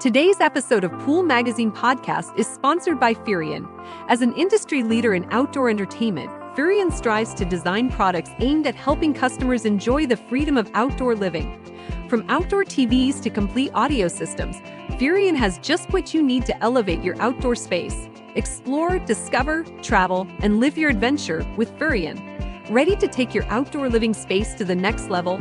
Today's episode of Pool Magazine Podcast is sponsored by Furrion. As an industry leader in outdoor entertainment, Furrion strives to design products aimed at helping customers enjoy the freedom of outdoor living. From outdoor TVs to complete audio systems, Furrion has just what you need to elevate your outdoor space. Explore, discover, travel, and live your adventure with Furrion. Ready to take your outdoor living space to the next level?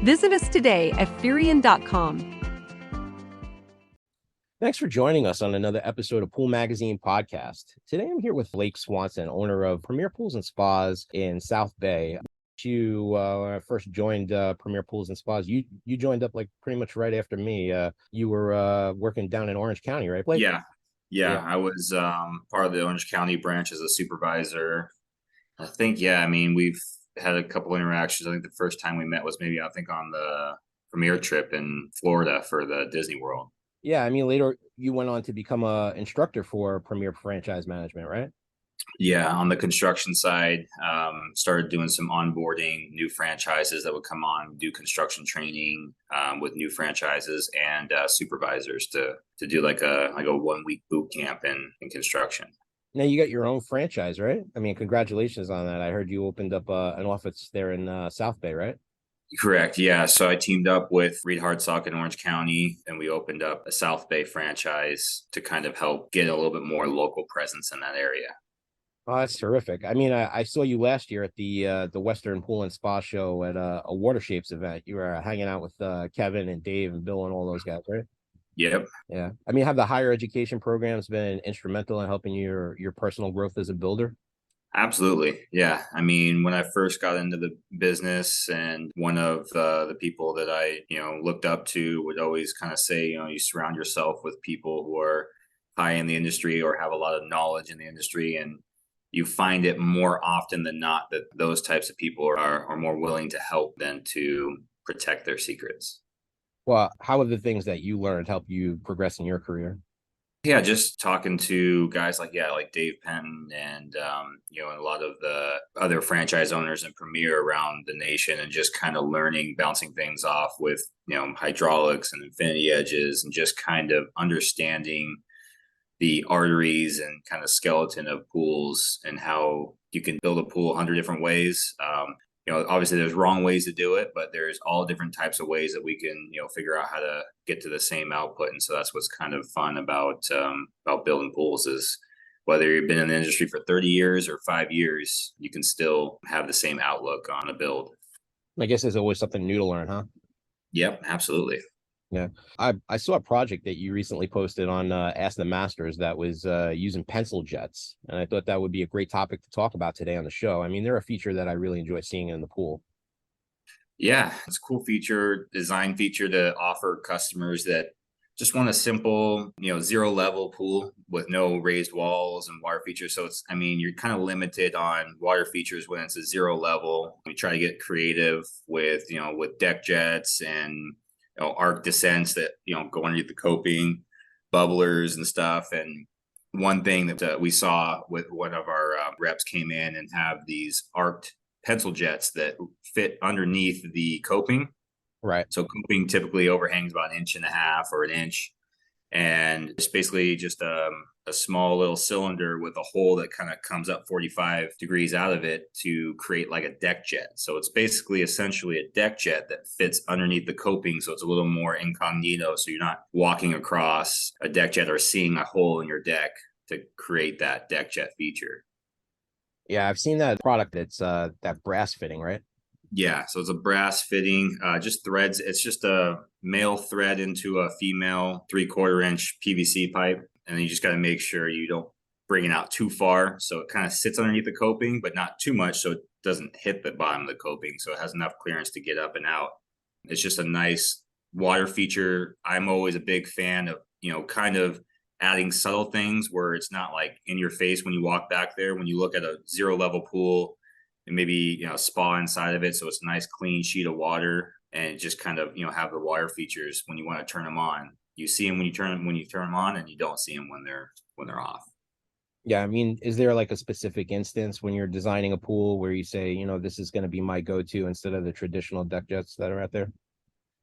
Visit us today at Furrion.com. Thanks for joining us on another episode of Pool Magazine Podcast. Today I'm here with Blake Swanson, owner of Premier Pools and Spas in South Bay. When I first joined Premier Pools and Spas, you joined up like pretty much right after me. You were working down in Orange County, right, Blake? Yeah. I was part of the Orange County branch as a supervisor. We've had a couple interactions. I think the first time we met was on the Premier trip in Florida for the Disney World. Yeah, later you went on to become an instructor for Premier Franchise Management, right? Yeah, on the construction side, started doing some onboarding new franchises that would come on, do construction training with new franchises and supervisors to do like a 1 week boot camp in construction. Now you got your own franchise, right? Congratulations on that. I heard you opened up an office there in South Bay, right? Correct. Yeah. So I teamed up with Reed Hardsock in Orange County, and we opened up a South Bay franchise to kind of help get a little bit more local presence in that area. Oh, that's terrific. I saw you last year at the Western Pool and Spa show at a Water Shapes event. You were hanging out with Kevin and Dave and Bill and all those guys, right? Yep. Yeah. Have the higher education programs been instrumental in helping your personal growth as a builder? Absolutely. Yeah. When I first got into the business, and one of the people that I, looked up to would always kind of say, you surround yourself with people who are high in the industry or have a lot of knowledge in the industry. And you find it more often than not that those types of people are more willing to help than to protect their secrets. Well, how have the things that you learned help you progress in your career? Yeah, just talking to guys like Dave Penn and, and a lot of the other franchise owners and Premier around the nation, and just kind of learning, bouncing things off with, hydraulics and infinity edges, and just kind of understanding the arteries and kind of skeleton of pools and how you can build a pool 100 different ways. Obviously there's wrong ways to do it, but there's all different types of ways that we can, figure out how to get to the same output. And so that's what's kind of fun about building pools, is whether you've been in the industry for 30 years or 5 years, you can still have the same outlook on a build. I guess there's always something new to learn, huh? Yep, absolutely. Yeah. I saw a project that you recently posted on Ask the Masters that was using pencil jets. And I thought that would be a great topic to talk about today on the show. They're a feature that I really enjoy seeing in the pool. Yeah, it's a cool design feature to offer customers that just want a simple, zero level pool with no raised walls and water features. So it's, you're kind of limited on water features when it's a zero level. We try to get creative with deck jets and arc descents that, go underneath the coping, bubblers and stuff. And one thing that we saw with one of our reps came in and have these arced pencil jets that fit underneath the coping. Right. So coping typically overhangs about 1.5 inches or 1 inch. And it's basically just a small little cylinder with a hole that kind of comes up 45 degrees out of it to create like a deck jet. So it's basically essentially a deck jet that fits underneath the coping. So it's a little more incognito. So you're not walking across a deck jet or seeing a hole in your deck to create that deck jet feature. Yeah, I've seen that product. It's that brass fitting, right? Yeah, so it's a brass fitting, just threads. It's just a male thread into a female 3/4 inch PVC pipe. And then you just got to make sure you don't bring it out too far. So it kind of sits underneath the coping, but not too much, so it doesn't hit the bottom of the coping. So it has enough clearance to get up and out. It's just a nice water feature. I'm always a big fan of, kind of adding subtle things where it's not like in your face when you walk back there. When you look at a zero level pool, and maybe spa inside of it, so it's a nice clean sheet of water, and just kind of have the water features when you want to turn them on. You see them when you turn them on, and you don't see them when they're off. Yeah, is there like a specific instance when you're designing a pool where you say, this is going to be my go-to instead of the traditional deck jets that are out there?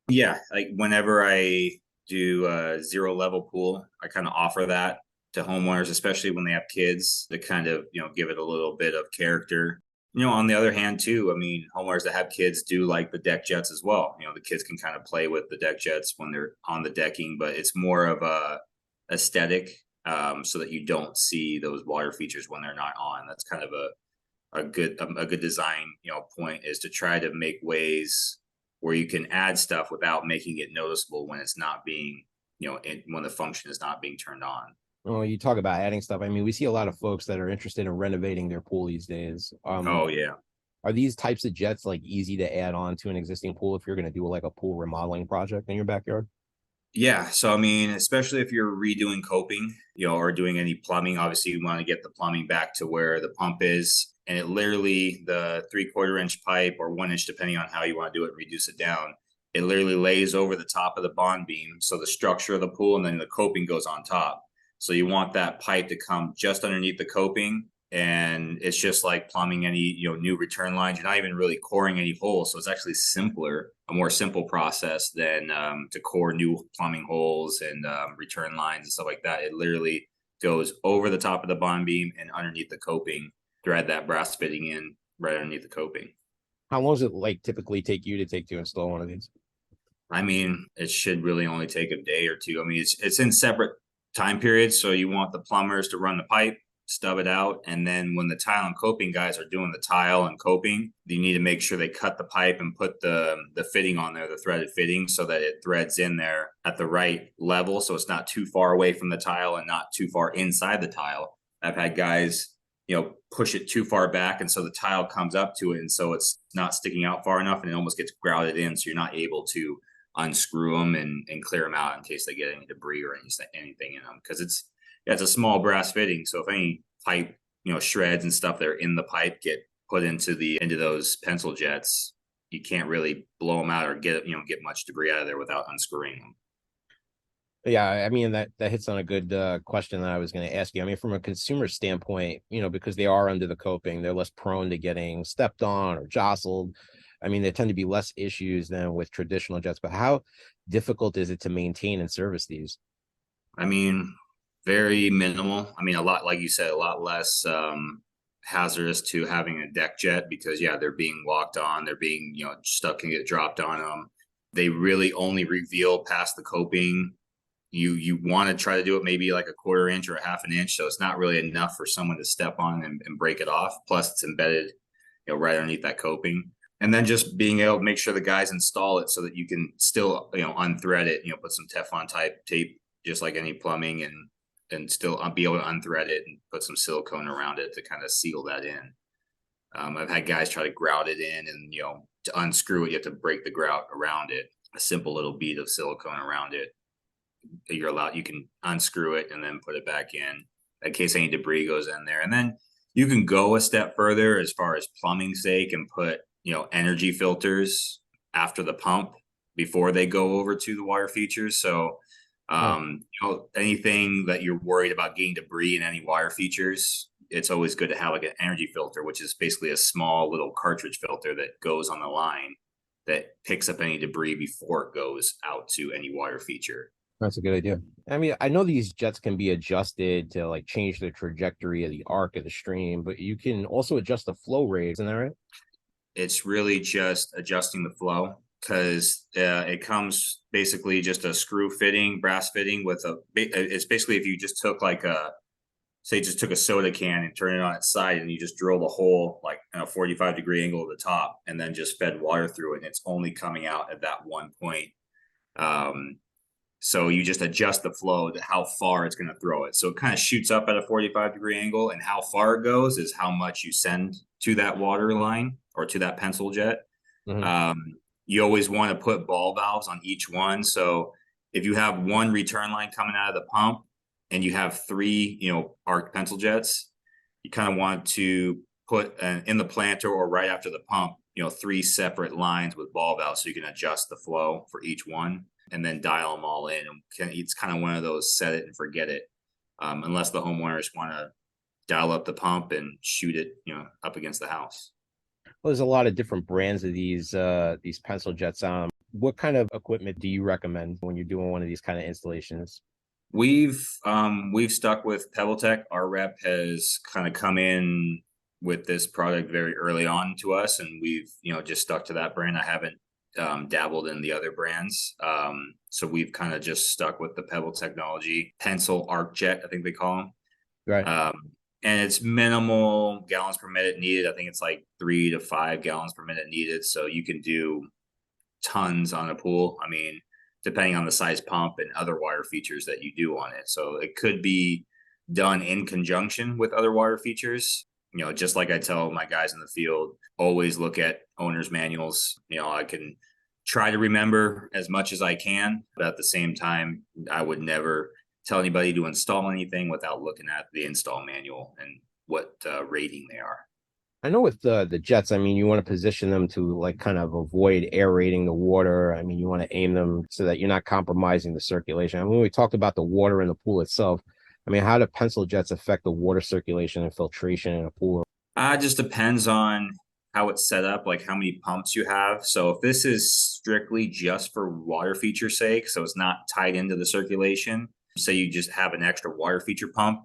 Yeah, like whenever I do a zero level pool. I kind of offer that to homeowners, especially when they have kids, to kind of, give it a little bit of character. On the other hand, too, I mean, homeowners that have kids do like the deck jets as well. The kids can kind of play with the deck jets when they're on the decking, but it's more of a aesthetic, so that you don't see those water features when they're not on. That's kind of a good design, point, is to try to make ways where you can add stuff without making it noticeable when it's not being, when the function is not being turned on. Oh, you talk about adding stuff. I mean, we see a lot of folks that are interested in renovating their pool these days. Oh yeah. Are these types of jets like easy to add on to an existing pool if you're going to do like a pool remodeling project in your backyard? Yeah. So, I mean, especially if you're redoing coping, or doing any plumbing, obviously you want to get the plumbing back to where the pump is. And it literally, the 3/4 inch pipe or 1 inch, depending on how you want to do it, reduce it down. It literally lays over the top of the bond beam. So the structure of the pool, and then the coping goes on top. So you want that pipe to come just underneath the coping. And it's just like plumbing any, new return lines. You're not even really coring any holes. So it's actually a more simple process than to core new plumbing holes and return lines and stuff like that. It literally goes over the top of the bond beam and underneath the coping, thread that brass fitting in right underneath the coping. How long does it like typically take you to install one of these? I mean, it should really only take a day or two. I mean, it's in separate time periods. So you want the plumbers to run the pipe, stub it out, and then when the tile and coping guys are doing the tile and coping, you need to make sure they cut the pipe and put the fitting on there, the threaded fitting, so that it threads in there at the right level, so it's not too far away from the tile and not too far inside the tile. I've had guys push it too far back, and so the tile comes up to it, and so it's not sticking out far enough, and it almost gets grouted in, so you're not able to unscrew them and clear them out in case they get any debris or anything in them, because it's a small brass fitting. So if any pipe, shreds and stuff that are in the pipe get put into those pencil jets, you can't really blow them out or get much debris out of there without unscrewing them. Yeah, I mean that hits on a good question that I was going to ask you. I mean, from a consumer standpoint, because they are under the coping, they're less prone to getting stepped on or jostled. I mean, there tend to be less issues than with traditional jets. But how difficult is it to maintain and service these? I mean, very minimal. I mean, a lot, like you said, a lot less hazardous to having a deck jet, because they're being walked on, they're being stuff can get dropped on them. They really only reveal past the coping. You want to try to do it maybe like a 1/4 inch or a 1/2 inch, so it's not really enough for someone to step on and break it off. Plus, it's embedded right underneath that coping. And then just being able to make sure the guys install it so that you can still unthread it, put some Teflon type tape just like any plumbing, and still be able to unthread it and put some silicone around it to kind of seal that in. I've had guys try to grout it in, and to unscrew it, you have to break the grout around it. A simple little bead of silicone around it. You can unscrew it and then put it back in case any debris goes in there. And then you can go a step further as far as plumbing's sake and put energy filters after the pump before they go over to the water features. So anything that you're worried about getting debris in any water features, it's always good to have like an energy filter, which is basically a small little cartridge filter that goes on the line that picks up any debris before it goes out to any water feature. That's a good idea. I mean, I know these jets can be adjusted to like change the trajectory of the arc of the stream, but you can also adjust the flow rate. Isn't that right? It's really just adjusting the flow, because it comes basically just a screw fitting, brass fitting with it's basically if you just took just took a soda can and turned it on its side, and you just drilled a hole like a 45-degree angle at the top, and then just fed water through it, and it's only coming out at that one point. So you just adjust the flow to how far it's going to throw it. So it kind of shoots up at a 45-degree angle, and how far it goes is how much you send to that water line or to that pencil jet. Mm-hmm. You always want to put ball valves on each one. So if you have one return line coming out of the pump and you have 3, arc pencil jets, you kind of want to put in the planter or right after the pump, 3 separate lines with ball valves, so you can adjust the flow for each one and then dial them all in. And it's kind of one of those set it and forget it, unless the homeowners want to dial up the pump and shoot it, up against the house. Well, there's a lot of different brands of these pencil jets. What kind of equipment do you recommend when you're doing one of these kind of installations? We've stuck with PebbleTech. Our rep has kind of come in with this product very early on to us, and we've just stuck to that brand. I haven't dabbled in the other brands, so we've kind of just stuck with the Pebble technology. Pencil arc jet, I think they call them. Right. And it's minimal gallons per minute needed. I think it's like 3 to 5 gallons per minute needed, so you can do tons on a pool. I mean, depending on the size pump and other wire features that you do on it. So it could be done in conjunction with other wire features. Just like I tell my guys in the field, always look at owner's manuals. I can try to remember as much as I can, but at the same time, I would never tell anybody to install anything without looking at the install manual and what rating they are. I know with the jets, I mean, you want to position them to like kind of avoid aerating the water. I mean, you want to aim them so that you're not compromising the circulation. I mean, when we talked about the water in the pool itself, I mean, how do pencil jets affect the water circulation and filtration in a pool? It just depends on how it's set up, like how many pumps you have. So if this is strictly just for water feature sake, so it's not tied into the circulation, say you just have an extra water feature pump,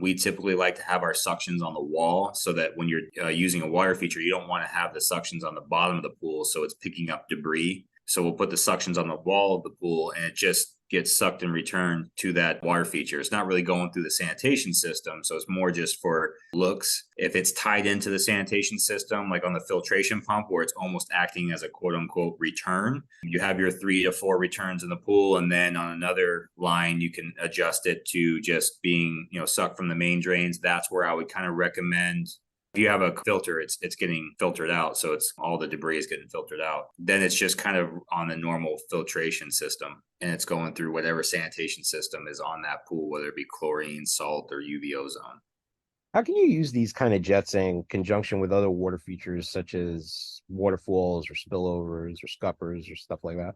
we typically like to have our suctions on the wall so that when you're using a water feature, you don't want to have the suctions on the bottom of the pool so it's picking up debris. So we'll put the suctions on the wall of the pool and it just gets sucked and returned to that water feature. It's not really going through the sanitation system, so it's more just for looks. If it's tied into the sanitation system, like on the filtration pump where it's almost acting as a quote unquote return, you have your 3 to 4 returns in the pool, and then on another line you can adjust it to just being sucked from the main drains. That's where I would kind of recommend. If you have a filter, it's getting filtered out, so it's all the debris is getting filtered out. Then it's just kind of on the normal filtration system, and it's going through whatever sanitation system is on that pool, whether it be chlorine, salt, or UV ozone. How can you use these kind of jets in conjunction with other water features such as waterfalls or spillovers or scuppers or stuff like that?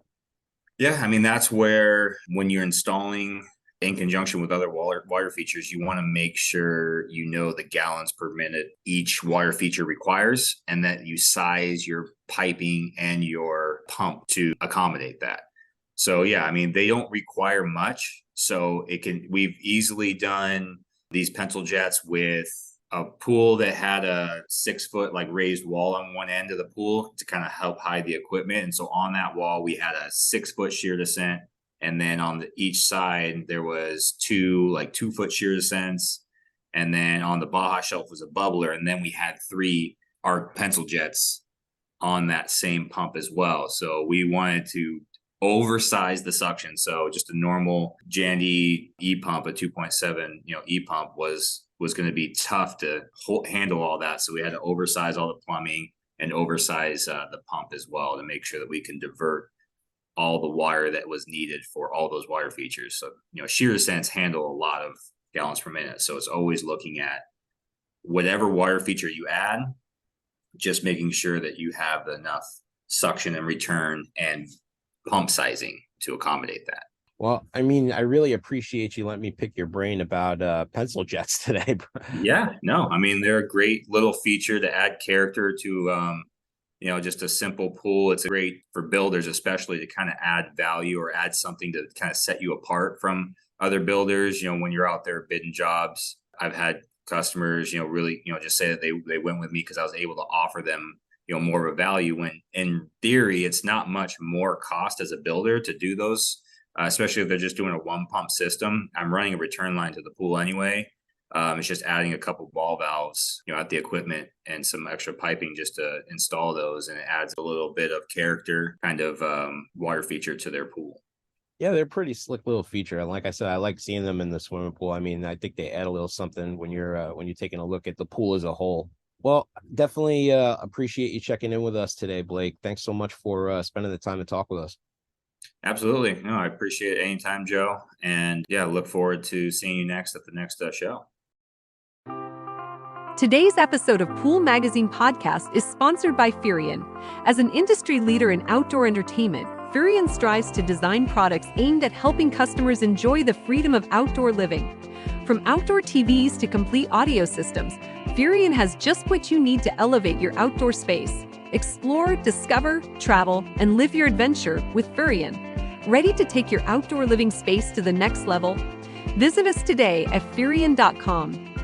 Yeah, I mean, that's where when you're installing in conjunction with other water features, you want to make sure the gallons per minute each water feature requires, and that you size your piping and your pump to accommodate that. So yeah, I mean, they don't require much. So we've easily done these pencil jets with a pool that had a 6-foot like raised wall on one end of the pool to kind of help hide the equipment. And so on that wall, we had a 6-foot shear descent. And then on each side, there was 2-foot shear descents. And then on the Baja shelf was a bubbler. And then we had 3 arc pencil jets on that same pump as well. So we wanted to oversize the suction. So just a normal Jandy E-pump, a 2.7, E-pump was going to be tough to handle all that. So we had to oversize all the plumbing and oversize the pump as well to make sure that we can divert all the wire that was needed for all those wire features. So, shear descents handle a lot of gallons per minute. So it's always looking at whatever wire feature you add, just making sure that you have enough suction and return and pump sizing to accommodate that. Well, I mean, I really appreciate you letting me pick your brain about pencil jets today. Yeah, no, I mean, they're a great little feature to add character to, just a simple pool. It's great for builders, especially to kind of add value or add something to kind of set you apart from other builders. When you're out there bidding jobs, I've had customers, really, just say that they went with me because I was able to offer them, more of a value, when in theory, it's not much more cost as a builder to do those, especially if they're just doing a 1-pump system. I'm running a return line to the pool anyway. It's just adding a couple ball valves, at the equipment and some extra piping just to install those. And it adds a little bit of character kind of water feature to their pool. Yeah, they're pretty slick little feature. And like I said, I like seeing them in the swimming pool. I mean, I think they add a little something when you're taking a look at the pool as a whole. Well, definitely appreciate you checking in with us today, Blake. Thanks so much for spending the time to talk with us. Absolutely. No, I appreciate it anytime, Joe. And yeah, look forward to seeing you next at the next show. Today's episode of Pool Magazine Podcast is sponsored by Furrion. As an industry leader in outdoor entertainment, Furrion strives to design products aimed at helping customers enjoy the freedom of outdoor living. From outdoor TVs to complete audio systems, Furrion has just what you need to elevate your outdoor space. Explore, discover, travel, and live your adventure with Furrion. Ready to take your outdoor living space to the next level? Visit us today at Furrion.com.